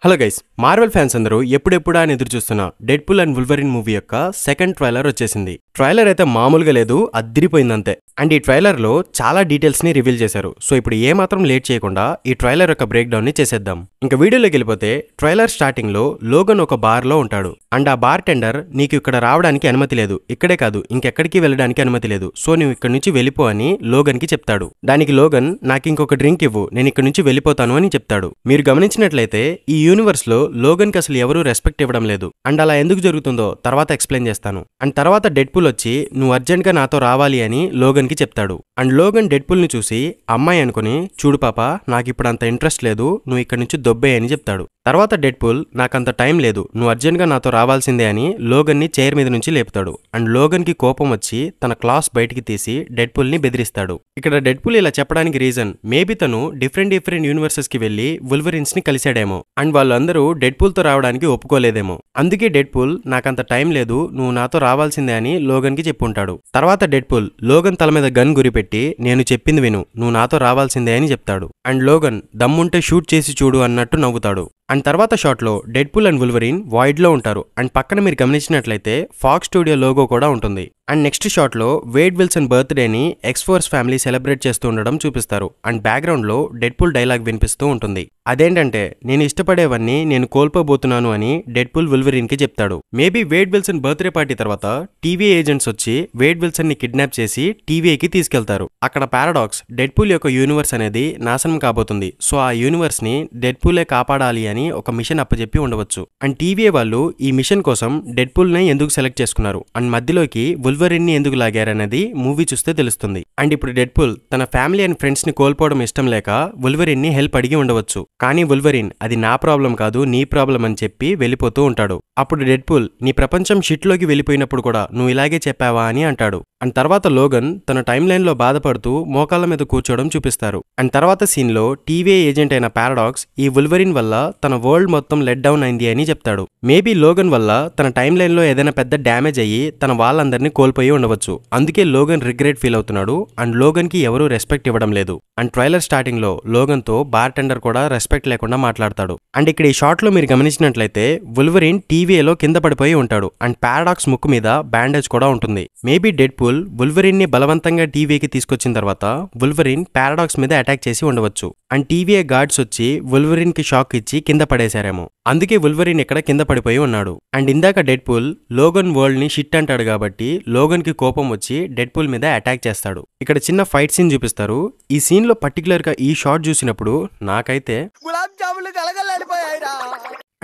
Hello guys, Marvel fans అందరూ ఎప్పుడెప్పుడా అని ఎదురు చూస్తున్న డెడ్పూల్ అండ్ వుల్వరిన్ మూవీ యొక్క సెకండ్ ట్రైలర్ వచ్చేసింది. ట్రైలర్ అయితే మామూలుగా లేదు, అద్దిరిపోయిందంతే. అండ్ ఈ ట్రైలర్ లో చాలా డీటెయిల్స్ ని రివీల్ చేశారు. సో ఇప్పుడు ఏ మాత్రం లేట్ చేయకుండా ఈ ట్రైలర్ యొక్క బ్రేక్ డౌన్ ని చేసేద్దాం. ఇంకా వీడియోలోకి వెళ్ళిపోతే ట్రైలర్ స్టార్టింగ్ లో లోగన్ ఒక బార్ లో ఉంటాడు. అండ్ ఆ బార్ టెండర్ నీకు ఇక్కడ రావడానికి అనుమతి లేదు, ఇక్కడే కాదు ఇంకెక్కడికి వెళ్ళడానికి అనుమతి లేదు, సో నువ్వు ఇక్కడ నుంచి వెళ్ళిపో అని లోగన్ కి చెప్తాడు. దానికి లోగన్ నాకు ఇంకొక డ్రింక్ ఇవ్వు, నేను ఇక్కడ నుంచి వెళ్ళిపోతాను అని చెప్తాడు. మీరు గమనించినట్లయితే ఈ యూనివర్స్ లో లోగన్ కి అసలు ఎవరూ రెస్పెక్ట్ ఇవ్వడం లేదు. అండ్ అలా ఎందుకు జరుగుతుందో తర్వాత ఎక్స్ప్లెయిన్ చేస్తాను. అండ్ తర్వాత డెడ్పూల్ వచ్చి నువ్వు అర్జెంట్ గా నాతో రావాలి అని లోగన్ కి చెప్తాడు. అండ్ లోగన్ డెడ్పూల్ ని చూసి అమ్మాయి అనుకుని, చూడు పాప నాకు ఇప్పుడు అంత ఇంట్రెస్ట్ లేదు, నువ్వు ఇక్కడ నుంచి దొబ్బే అని చెప్తాడు. తర్వాత డెడ్పూల్ నాకంత టైం లేదు, నువ్వు అర్జెంట్ గా నాతో రావాల్సిందే అని లోగన్ ని చైర్ మీద నుంచి లేపుతాడు. అండ్ లోగన్ కి కోపం వచ్చి తన క్లాస్ బయటికి తీసి డెడ్పూల్ ని బెదిరిస్తాడు. ఇక్కడ డెడ్పూల్ ఇలా చెప్పడానికి రీజన్ మేబీ తను డిఫరెంట్ యూనివర్సెస్ కి వెళ్లి వుల్వరిన్స్ ని కలిశాడేమో. అండ్ వాళ్ళందరూ డెడ్పూల్ తో రావడానికి ఒప్పుకోలేదేమో. అందుకే డెడ్పూల్ నాకంత టైం లేదు, నువ్వు నాతో రావాల్సిందే అని లోగన్ కి చెప్పుంటాడు. తర్వాత డెడ్పూల్ లోగన్ తల మీద గన్ గురిపెట్టి నేను చెప్పింది విను, నువ్వు నాతో రావాల్సిందే అని చెప్తాడు. అండ్ లోగన్ దమ్ముంటే షూట్ చేసి చూడు అన్నట్టు నవ్వుతాడు. అండ్ తర్వాత షాట్ లో డెడ్పూల్ అండ్ వుల్వరిన్ వాయిడ్ లో ఉంటారు. అండ్ పక్కన మీరు గమనించినట్లయితే ఫాక్స్ స్టూడియో లోగో కూడా ఉంటుంది. అండ్ నెక్స్ట్ షాట్ లో వేడ్ విల్సన్ బర్త్డేని ఎక్స్‌ఫోర్స్ ఫ్యామిలీ సెలబ్రేట్ చేస్తూ ఉండడం చూపిస్తారు. అండ్ బ్యాక్గ్రౌండ్ లో డెడ్పూల్ డైలాగ్ వినిపిస్తూ ఉంటుంది. అదేంటంటే నేను ఇష్టపడేవన్నీ నేను కోల్పోబోతున్నాను అని డెడ్పూల్ వుల్వరిన్ కి చెప్తాడు. Maybe Wade Wilson birthday party తర్వాత టీవీ ఏజెంట్స్ వచ్చి వేడ్ విల్సన్ ని కిడ్నాప్ చేసి టీవీకి తీసుకెళ్తారు. అక్కడ పారాడాక్స్ డెడ్పూల్ యొక్క యూనివర్స్ అనేది నాశనం కాబోతుంది. సో ఆ యూనివర్స్ ని డెడ్పూలే కాపాడాలి అని ఒక మిషన్ అప్పచెప్పి ఉండవచ్చు. అండ్ టీవీ వాళ్ళు ఈ మిషన్ కోసం డెడ్పూల్ ని ఎందుకు సెలెక్ట్ చేసుకున్నారు అండ్ మధ్యలోకి వుల్వరిన్ ని ఎందుకు లాగారనేది మూవీ చూస్తే తెలుస్తుంది. అండ్ ఇప్పుడు డెడ్పూల్ తన ఫ్యామిలీ అండ్ ఫ్రెండ్స్ ని కోల్పోవడం ఇష్టం లేక వుల్వరిన్ ని హెల్ప్ అడిగి ఉండవచ్చు. కానీ వుల్వరిన్ అది నా ప్రాబ్లం కాదు నీ ప్రాబ్లం అని చెప్పి వెళ్ళిపోతూ ఉంటాడు. అప్పుడు డెడ్పూల్ నీ ప్రపంచం షిట్ లోకి వెళ్ళిపోయినప్పుడు కూడా నువ్వు ఇలాగే చెప్పావా అని అంటాడు. అండ్ తర్వాత లోగన్ తన టైమ్ లైన్ లో బాధపడుతూ మోకాళ్ళ మీద కూర్చోవడం చూపిస్తారు. అండ్ తర్వాత సీన్ లో టీవీ ఏజెంట్ అయిన పారాడాక్స్ ఈ వుల్వరిన్ వల్ల తన వరల్డ్ మొత్తం లెట్ డౌన్ అయింది అని చెప్తాడు. మేబీ లోగన్ వల్ల తన టైమ్ లైన్ లో ఏదైనా పెద్ద డ్యామేజ్ అయ్యి తన వాళ్ళందరినీ కోల్పోయి ఉండవచ్చు. అందుకే లోగన్ రిగ్రెట్ ఫీల్ అవుతున్నాడు. అండ్ లోగన్ కి ఎవరూ రెస్పెక్ట్ ఇవ్వడం లేదు. అండ్ ట్రైలర్ స్టార్టింగ్ లో లోగన్ తో బార్ టెండర్ కూడా రెస్పెక్ట్ లేకుండా మాట్లాడతాడు. అండ్ ఇక్కడ ఈ షాట్ లో మీరు గమనించినట్లయితే వుల్వరిన్ టీవీలో కింద పడిపోయి ఉంటాడు. అండ్ పారాడాక్స్ ముక్కు మీద బ్యాండేజ్ కూడా ఉంటుంది. మేబీ డెడ్పూల్ వుల్వరిన్ ని బలవంతంగా టీవీకి తీసుకొచ్చిన తర్వాత వుల్వరిన్ పారాడాక్స్ మీద అటాక్ చేసి ఉండవచ్చు. అండ్ టీవీ గార్డ్స్ వచ్చి వుల్వరిన్ కి షాక్ ఇచ్చి కింద పడేశారేమో. అందుకే వుల్వరిన్ ఇక్కడ కింద పడిపోయి ఉన్నాడు. అండ్ ఇందాక డెడ్పూల్ లోగన్ వరల్డ్ ని షిట్ అంటాడు కాబట్టి లోగన్ కి కోపం వచ్చి డెడ్పూల్ మీద అటాక్ చేస్తాడు. ఇక్కడ చిన్న ఫైట్ సీన్ చూపిస్తారు. ఈ సీన్ లో పర్టికులర్ గా ఈ షాట్ చూసినప్పుడు నాకైతే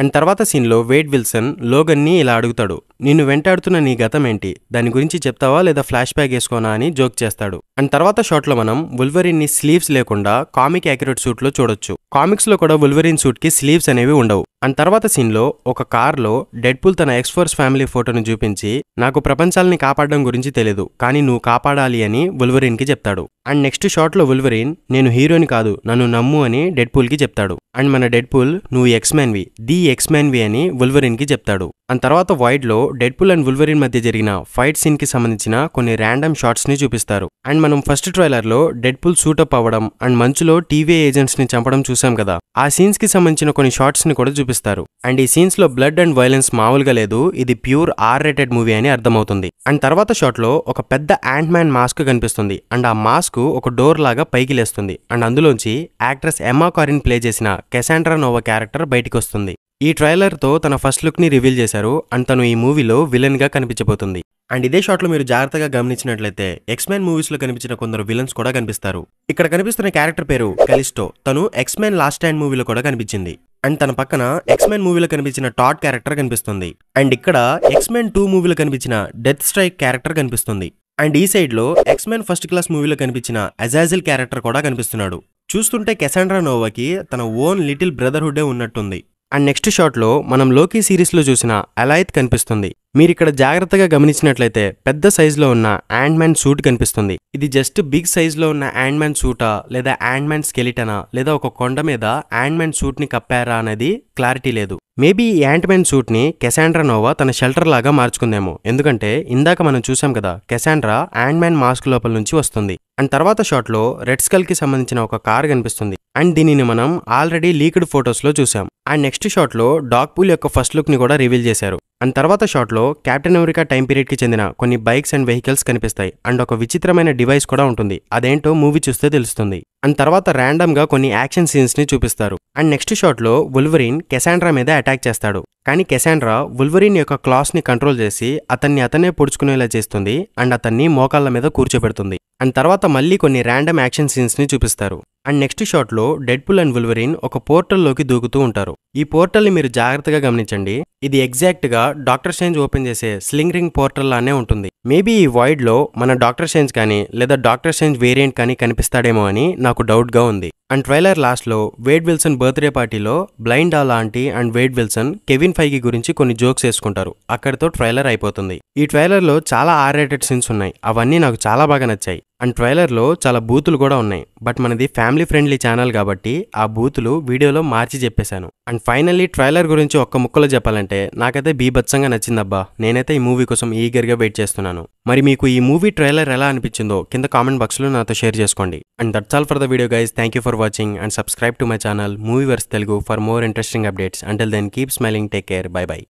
అండ్ తర్వాత సీన్ లో వేడ్ విల్సన్ లోగన్ ని ఇలా అడుగుతాడు, నిన్ను వెంటాడుతున్న నీ గతం ఏంటి, దాని గురించి చెప్తావా లేదా ఫ్లాష్ బ్యాక్ వేసుకోనా అని జోక్ చేస్తాడు. అండ్ తర్వాత షాట్ లో మనం వుల్వరిన్ ని స్లీవ్స్ లేకుండా కామిక్ యాక్యురేట్ సూట్ లో చూడొచ్చు. కామిక్స్ లో కూడా వుల్వరిన్ సూట్ కి స్లీవ్స్ అనేవి ఉండవు. అండ్ తర్వాత సీన్ లో ఒక కార్ లో డెడ్పూల్ తన ఎక్స్‌ఫోర్స్ ఫ్యామిలీ ఫోటోను చూపించి నాకు ప్రపంచాలని కాపాడడం గురించి తెలియదు కానీ నువ్వు కాపాడాలి అని వుల్వరిన్ కి చెప్తాడు. అండ్ నెక్స్ట్ షాట్ లో వుల్వరిన్ నేను హీరోని కాదు నన్ను నమ్ము అని డెడ్పూల్ కి చెప్తాడు. అండ్ మన డెడ్పూల్ నువ్వు ఎక్స్‌మ్యాన్ వి, ది ఎక్స్‌మ్యాన్ వి అని వుల్వరిన్ కి చెప్తాడు. అండ్ తర్వాత వైడ్ లో డెడ్పూల్ అండ్ వుల్వరిన్ మధ్య జరిగిన ఫైట్ సీన్ కి సంబంధించిన కొన్ని ర్యాండమ్ షాట్స్ ని చూపిస్తారు. అండ్ మనం ఫస్ట్ ట్రైలర్ లో డెడ్పూల్ సూటప్ అవ్వడం అండ్ మంచులో టీవీ ఏజెంట్స్ ని చంపడం చూసాం కదా, ఆ సీన్స్ కి సంబంధించిన కొన్ని షాట్స్ ని కూడా చూపిస్తారు. అండ్ ఈ సీన్స్ లో బ్లడ్ అండ్ వైలెన్స్ మామూలుగా లేదు, ఇది ప్యూర్ ఆర్ రేటెడ్ మూవీ అని అర్థమవుతుంది. అండ్ తర్వాత షాట్ లో ఒక పెద్ద యాంట్ మ్యాన్ మాస్క్ కనిపిస్తుంది. అండ్ ఆ మాస్క్ ఒక డోర్ లాగా పైకి లేస్తుంది. అండ్ అందులోంచి యాక్ట్రెస్ ఎమ్మా కారిన్ ప్లే చేసిన కెసాండ్రా నోవా క్యారెక్టర్ బయటికి వస్తుంది. ఈ ట్రైలర్ తో తన ఫస్ట్ లుక్ ని రివీల్ చేశారు. అండ్ తను ఈ మూవీలో విలన్ గా కనిపించబోతుంది. అండ్ ఇదే షాట్ లో మీరు జాగ్రత్తగా గమనించినట్లయితే ఎక్స్‌మెన్ మూవీస్ లో కనిపించిన కొందరు విలన్స్ కూడా కనిపిస్తారు. ఇక్కడ కనిపిస్తున్న క్యారెక్టర్ పేరు కలిస్టో. తను ఎక్స్‌మెన్ లాస్ట్ స్టాండ్ మూవీలో కూడా కనిపించింది. అండ్ తన పక్కన ఎక్స్‌మెన్ మూవీలో కనిపించిన టాడ్ క్యారెక్టర్ కనిపిస్తుంది. అండ్ ఇక్కడ ఎక్స్‌మెన్ 2 మూవీలో కనిపించిన డెత్ స్ట్రైక్ క్యారెక్టర్ కనిపిస్తుంది. అండ్ ఈ సైడ్ లో ఎక్స్‌మెన్ ఫస్ట్ క్లాస్ మూవీలో కనిపించిన అజాజిల్ క్యారెక్టర్ కూడా కనిపిస్తున్నాడు. చూస్తుంటే కెసాండ్రా నోవాకి తన ఓన్ లిటిల్ బ్రదర్హుడే ఉన్నట్టుంది. అండ్ నెక్స్ట్ షాట్ లో మనం లోకీ సిరీస్ లో చూసిన అలైత్ కనిపిస్తుంది. మీరు ఇక్కడ జాగ్రత్తగా గమనించినట్లయితే పెద్ద సైజ్ లో ఉన్న యాంట్ మ్యాన్ సూట్ కనిపిస్తుంది. ఇది జస్ట్ బిగ్ సైజ్ లో ఉన్న యాంట్ మ్యాన్ సూటా లేదా యాంట్ మ్యాన్ స్కెలిటనా లేదా ఒక కొండ మీద యాంట్ మ్యాన్ సూట్ ని కప్పారా అనేది క్లారిటీ లేదు. మేబీ ఈ యాంట్ మ్యాన్ సూట్ ని కెసాండ్రా నోవా తన షెల్టర్ లాగా మార్చుకుందేమో. ఎందుకంటే ఇందాక మనం చూసాం కదా కెసాండ్రా యాంట్ మ్యాన్ మాస్క్ లోపల నుంచి వస్తుంది. అండ్ తర్వాత షాట్ లో రెడ్ స్కల్ కి సంబంధించిన ఒక కార్ కనిపిస్తుంది. అండ్ దీనిని మనం ఆల్రెడీ లీక్డ్ ఫొటోస్లో చూసాం. అండ్ నెక్స్ట్ షాట్లో డాగ్ పూల్ యొక్క ఫస్ట్ లుక్ని కూడా రివీల్ చేశారు. అండ్ తర్వాత షాట్లో కెప్టెన్ అమెరికా టైం పీరియడ్కి చెందిన కొన్ని బైక్స్ అండ్ వెహికల్స్ కనిపిస్తాయి. అండ్ ఒక విచిత్రమైన డివైస్ కూడా ఉంటుంది. అదేంటో మూవీ చూస్తే తెలుస్తుంది. అండ్ తర్వాత ర్యాండమ్గా కొన్ని యాక్షన్ సీన్స్ని చూపిస్తారు. అండ్ నెక్స్ట్ షాట్లో వుల్వరిన్ కెసాండ్రా మీద అటాక్ చేస్తాడు. కానీ కెసాండ్రా వుల్వరిన్ యొక్క క్లాస్ని కంట్రోల్ చేసి అతనే పొడుచుకునేలా చేస్తుంది. అండ్ అతన్ని మోకాళ్ళ మీద కూర్చోబెడుతుంది. అండ్ తర్వాత మళ్ళీ కొన్ని ర్యాండమ్ యాక్షన్ సీన్స్ని చూపిస్తారు. అండ్ నెక్స్ట్ షాట్లో డెడ్పుల్ అండ్ వుల్వరిన్ ఒక పోర్టల్లోకి దూకుతూ ఉంటారు. ఈ పోర్టల్ని మీరు జాగ్రత్తగా గమనించండి. ఇది ఎగ్జాక్ట్గా డాక్టర్ స్ట్రేంజ్ ఓపెన్ చేసే స్లింగ్ రింగ్ పోర్టల్ లానే ఉంటుంది. మేబీ ఈ వాయిడ్లో మన డాక్టర్ స్ట్రేంజ్ కానీ లేదా డాక్టర్ స్ట్రేంజ్ వేరియంట్ కానీ కనిపిస్తాడేమో అని నాకు డౌట్గా ఉంది. అండ్ ట్రైలర్ లాస్ట్లో వేడ్ విల్సన్ బర్త్డే పార్టీలో blind Al auntie and Wade Wilson Kevin Feige గురించి కొన్ని జోక్స్ వేసుకుంటారు. అక్కడితో ట్రైలర్ అయిపోతుంది. ఈ ట్రైలర్లో చాలా R-rated సీన్స్ ఉన్నాయి. అవన్నీ నాకు చాలా బాగా నచ్చాయి. అండ్ ట్రైలర్లో చాలా బూతులు కూడా ఉన్నాయి. బట్ మనది ఫ్యామిలీ ఫ్రెండ్లీ ఛానల్ కాబట్టి ఆ బూతులు వీడియోలో మార్చి చెప్పేశాను. అండ్ ఫైనల్లీ ట్రైలర్ గురించి ఒక్క ముక్కలో చెప్పాలంటే నాకైతే బీభత్సంగా నచ్చిందబ్బా. నేనైతే ఈ మూవీ కోసం ఈగర్గా వెయిట్ చేస్తున్నాను. మరి మీకు ఈ మూవీ ట్రైలర్ ఎలా అనిపించిందో కింద కామెంట్ బాక్స్లో నాతో షేర్ చేసుకోండి. And that's all for the video guys. Thank you for watching and subscribe to my channel Movieverse Telugu for more interesting updates. Until then, keep smiling, take care, bye bye.